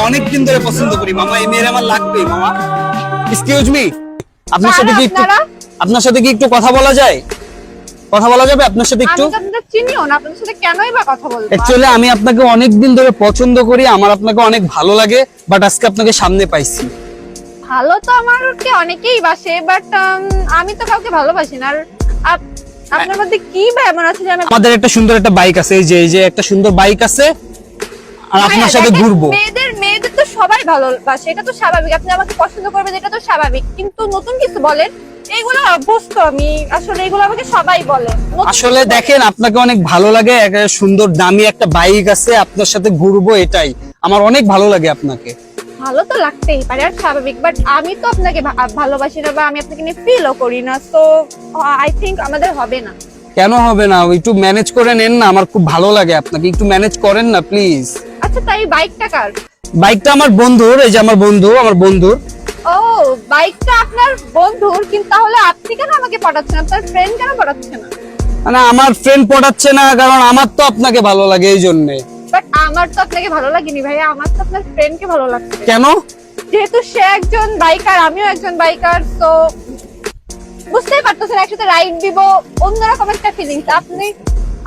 অনেকদিন ধরে পছন্দ করি মামা, এই মেয়ের আমার লাগবে মামা। এক্সকিউজ মি, আপনার সাথে কি একটু কথা বলা যায়? কথা বলা যাবে আপনার সাথে একটু? আমি তো আপনাদের চিনিও না, আপনাদের সাথে কেনই বা কথা বলবো? অ্যাকচুয়ালি আমি আপনাকে অনেকদিন ধরে পছন্দ করি, আমার আপনাকে অনেক ভালো লাগে, বাট আজকে আপনাকে সামনে পাইছি। ভালো তো আমাকে অনেকেই বাসে, বাট আমি তো কাউকে ভালোবাসি না। আর আপনার মধ্যে কি বা এমন আছে যে আমি আমাদের একটা সুন্দর একটা বাইক আছে, এই যে একটা সুন্দর বাইক আছে, আর আপনার সাথে ঘুরবো। মেয়েদের তো সবাই ভালোবাসে, এটা তো স্বাভাবিক। আপনি আমাকে পছন্দ করবেন, এটা তো স্বাভাবিক। কিন্তু নতুন কিছু বলেন, এইগুলো অভ্যস্ত আমি। আসলে এগুলো আমাকে সবাই বলে। আসলে দেখেন, আপনাকে অনেক ভালো লাগে, একটা সুন্দর দামি একটা বাইক আছে, আপনার সাথে ঘুরবো, এটাই আমার অনেক ভালো লাগে আপনাকে। ভালো তো লাগতেই পারে, আর স্বাভাবিক। বাট আমি তো আপনাকে ভালোবাসি না, বা আমি আপনাকে নিয়ে ফিলও করি না। তো আই থিংক আমাদের হবে না। কেন হবে না? একটু ম্যানেজ করে নেন না, আমার খুব ভালো লাগে আপনাকে, একটু ম্যানেজ করেন না প্লিজ। আচ্ছা, তাই বাইকটা কার? বাইকটা আমার বন্ধুর, এই যে আমার বন্ধুর। ও, বাইকটা আপনার বন্ধুর, কিন্তু তাহলে আপনি কেন আমাকে পটাচ্ছেন? আপনার ফ্রেন্ড কেন পটাচ্ছে না? মানে আমার ফ্রেন্ড পটাচ্ছে না, কারণ আমার তো আপনাকে ভালো লাগে এই জন্যে। বাট আমার তো আপনাকে ভালো লাগেনি ভাইয়া, আমার তো আপনার ফ্রেন্ডকে ভালো লাগছে। কেন? যেহেতু সে একজন বাইকার, আমিও একজন বাইকার, তো বুঝতেই পারতেছেন, একসাথে রাইড দিব, অন্যরকম একটা ফিলিংস।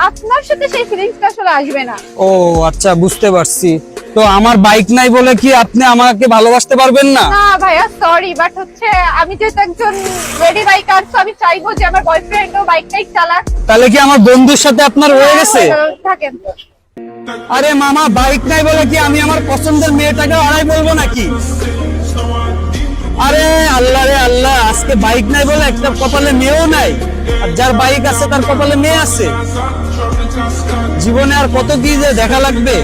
আপনার সাথে সেই ফিলিংসটা আসলে আসবে না। ও আচ্ছা, বুঝতে পারছি। তো আমার বাইক নাই বলে কি আপনি আমাকে ভালোবাসতে পারবেন না? না ভাইয়া, সরি, বাট হচ্ছে আমি যেহেতু একজন লেডি বাইকার, তো আমি চাইবো যে আমার বয়ফ্রেন্ডও বাইকটাই চালাক। তাহলে কি আমার বন্ধুর সাথে আপনার হয়ে গেছে? থাকেন। আরে মামা, বাইক নাই বলে কি আমি আমার পছন্দের মেয়েটাকে আড়াই বলবো নাকি? আরে আল্লাহ রে আল্লাহ, আজকে বাইক নাই বলে একটা কপালে মেয়েও নাই, আর যার বাইক আছে তার কপালে মেয়ে আছে। জীবনে আর কত কি যে দেখা লাগবে।